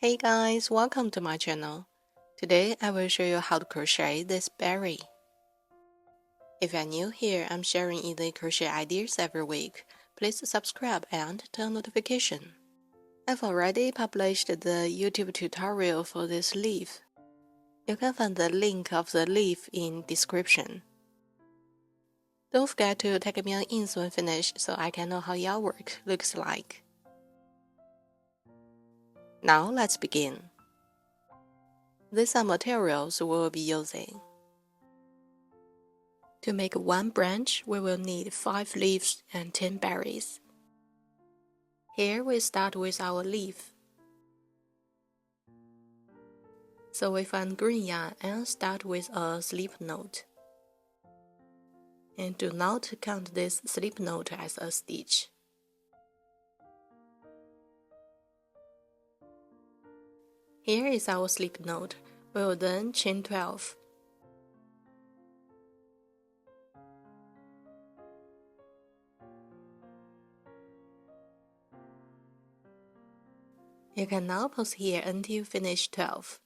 Hey guys, welcome to my channel. Today I will show you how to crochet this berry. If you're new here, I'm sharing easy crochet ideas every week. Please subscribe and turn notification. I've already published the YouTube tutorial for this leaf. You can find the link of the leaf in description. Don't forget to tag me on ins when finished so I can know how your work looks like. Now let's begin. These are materials we will be using. To make one branch, we will need 5 leaves and 10 berries. Here we start with our leaf. So we find green yarn and start with a slip knot. And do not count this slip knot as a stitch. Here is our slip knot. We will then chain 12. You can now pause here until you finish 12.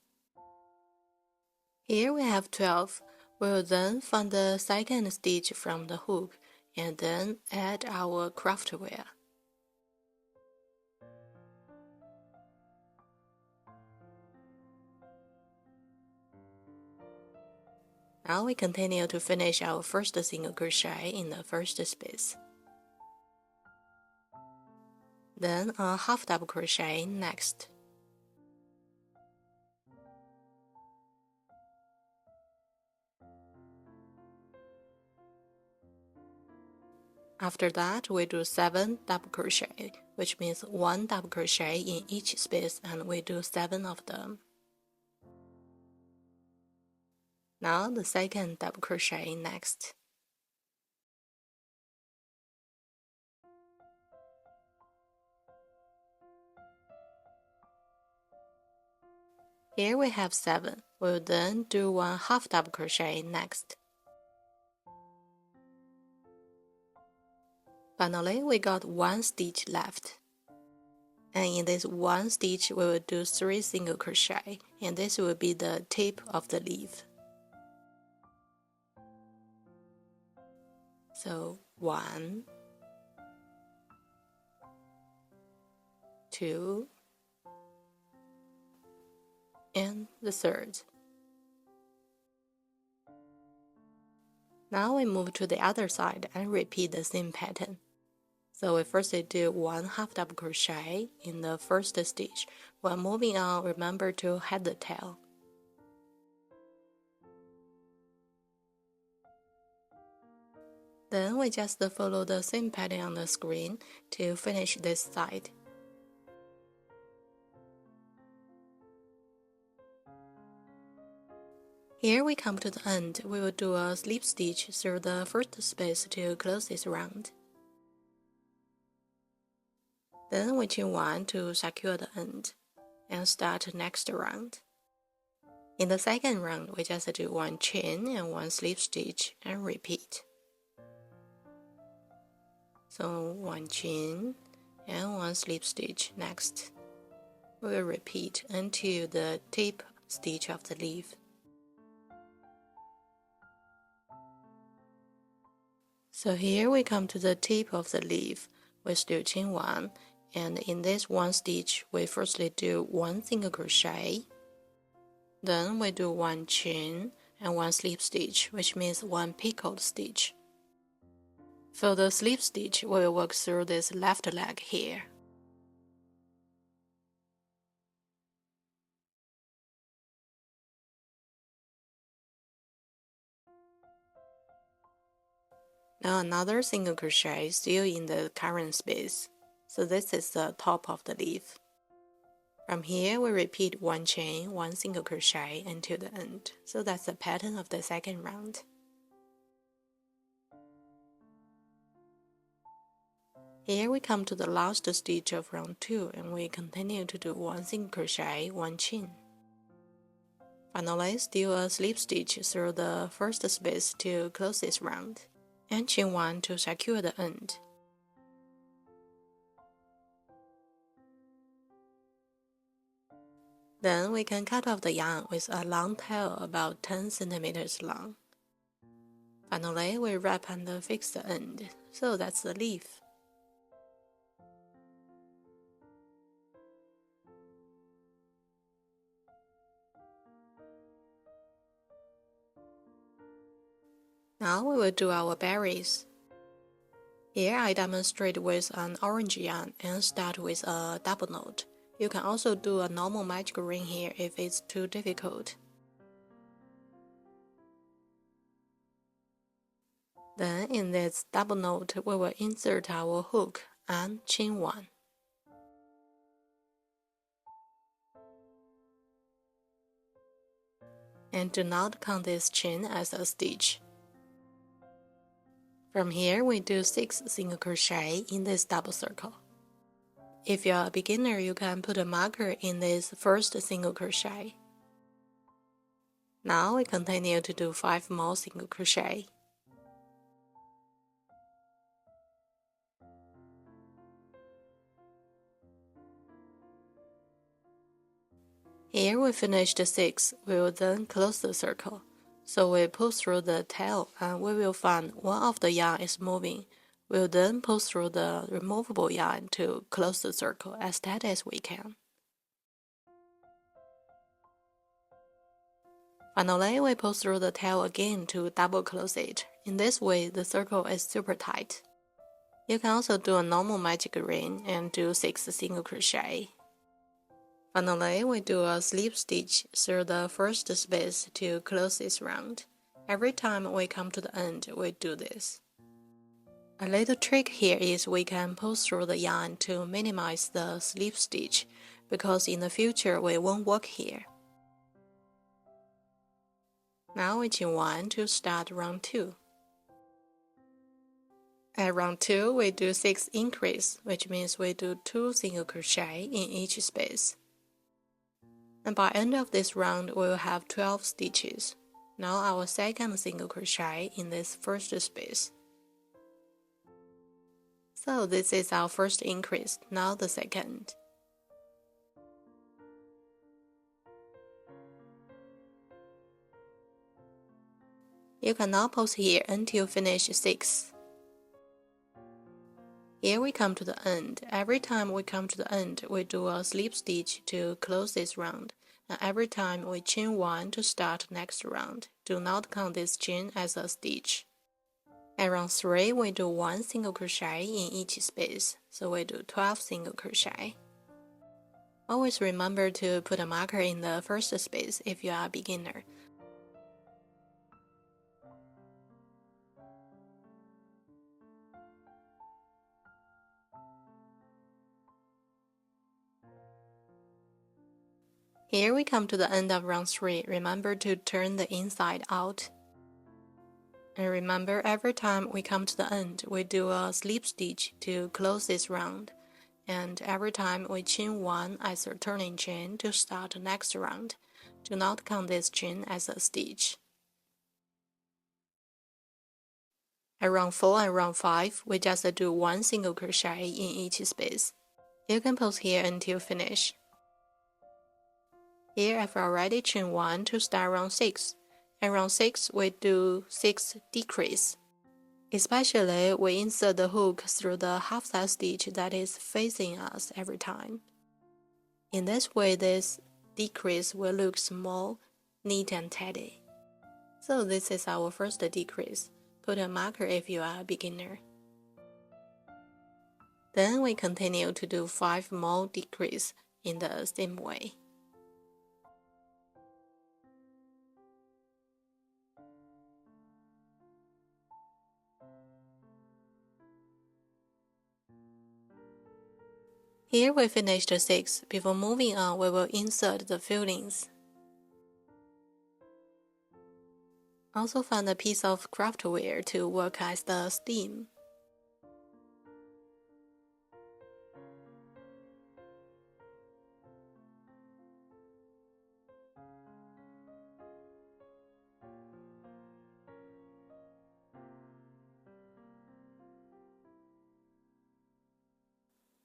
Here we have 12. We will then find the second stitch from the hook and then add our craftware. Now we continue to finish our first single crochet in the first space. Then a half double crochet next. After that, we do 7 double crochet, which means 1 double crochet in each space, and we do 7 of them. Now the second double crochet next. Here we have 7. We'll then do 1 half double crochet next. Finally, we got 1 stitch left. And in this 1 stitch, we will do 3 single crochet, and this will be the tip of the leaf. So 1, 2, and the third. Now we move to the other side and repeat the same pattern. So we first do 1 half double crochet in the first stitch. While moving on, remember to head the tail. Then we just follow the same pattern on the screen to finish this side. Here we come to the end. We will do a slip stitch through the first space to close this round. Then we chain 1 to secure the end and start next round. In the second round, we just do 1 chain and 1 slip stitch and repeat. So 1 chain and 1 slip stitch next. We will repeat until the tip stitch of the leaf. So here we come to the tip of the leaf. We still chain 1, and in this 1 stitch, we firstly do 1 single crochet. Then we do 1 chain and 1 slip stitch, which means 1 picot stitch. For the slip stitch, we will work through this left leg here. Now another single crochet still in the current space. So this is the top of the leaf. From here, we repeat 1 chain, 1 single crochet until the end. So that's the pattern of the second round. Here we come to the last stitch of round 2 and we continue to do 1 single crochet, 1 chain. Finally, still a slip stitch through the first space to close this round, and chain 1 to secure the end. Then we can cut off the yarn with a long tail about 10 centimeters long. Finally, we wrap and fix the end, so that's the leaf. Now we will do our berries. Here I demonstrate with an orange yarn and start with a double knot. You can also do a normal magic ring here if it's too difficult. Then in this double knot, we will insert our hook and chain one. And do not count this chain as a stitch. From here, we do 6 single crochet in this double circle. If you're a beginner, you can put a marker in this first single crochet. Now we continue to do 5 more single crochet. Here we finished 6, we will then close the circle. So we pull through the tail and we will find one of the yarn is moving. We'll then pull through the removable yarn to close the circle as tight as we can. Finally, we pull through the tail again to double close it. In this way, the circle is super tight. You can also do a normal magic ring and do 6 single crochet. Finally, we do a slip stitch through the first space to close this round. Every time we come to the end, we do this. A little trick here is we can pull through the yarn to minimize the slip stitch, because in the future we won't work here. Now we chain 1 to start round 2. At round 2, we do 6 increase, which means we do 2 single crochet in each space. And by end of this round, we will have 12 stitches. Now our second single crochet in this first space. So this is our first increase, now the second. You can now pause here until finish 6. Here we come to the end. Every time we come to the end, we do a slip stitch to close this round. And every time we chain 1 to start next round. Do not count this chain as a stitch. At round 3, we do 1 single crochet in each space, so we do 12 single crochet. Always remember to put a marker in the first space if you are a beginner. Here we come to the end of round 3. Remember to turn the inside out. And remember, every time we come to the end, we do a slip stitch to close this round. And every time we chain 1 as a turning chain to start the next round. Do not count this chain as a stitch. At round 4 and round 5, we just do 1 single crochet in each space. You can pause here until finish. Here I've already chained 1 to start round 6. At round 6, we do 6 decrease. Especially, we insert the hook through the half side stitch that is facing us every time. In this way, this decrease will look small, neat and tidy. So this is our first decrease. Put a marker if you are a beginner. Then we continue to do 5 more decrease in the same way. Here we finished 6. Before moving on, we will insert the fillings. Also find a piece of craftware to work as the stem.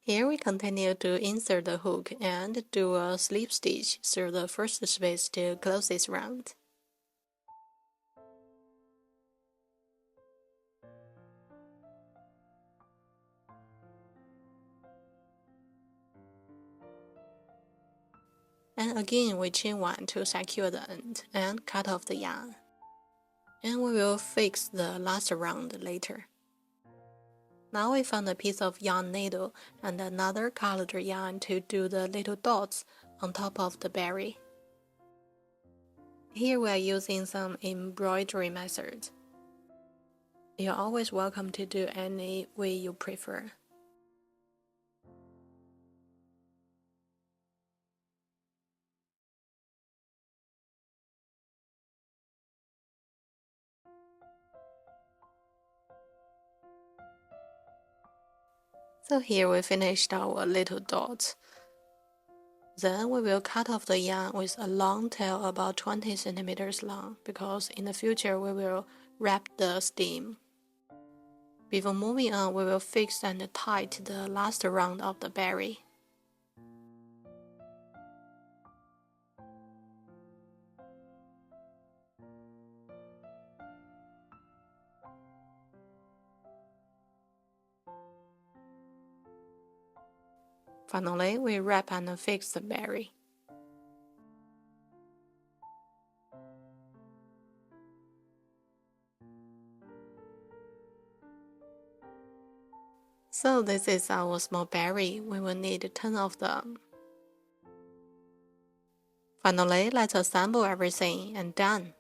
Here we continue to insert the hook and do a slip stitch through the first space to close this round. And again we chain 1 to secure the end and cut off the yarn. And we will fix the last round later. Now we found a piece of yarn needle and another colored yarn to do the little dots on top of the berry. Here we are using some embroidery method. You're always welcome to do any way you prefer. So here we finished our little dots. Then we will cut off the yarn with a long tail about 20 centimeters long because in the future we will wrap the stem. Before moving on, we will fix and tie to the last round of the berry. Finally, we wrap and fix the berry. So this is our small berry. We will need 10 of them. Finally, let's assemble everything and done.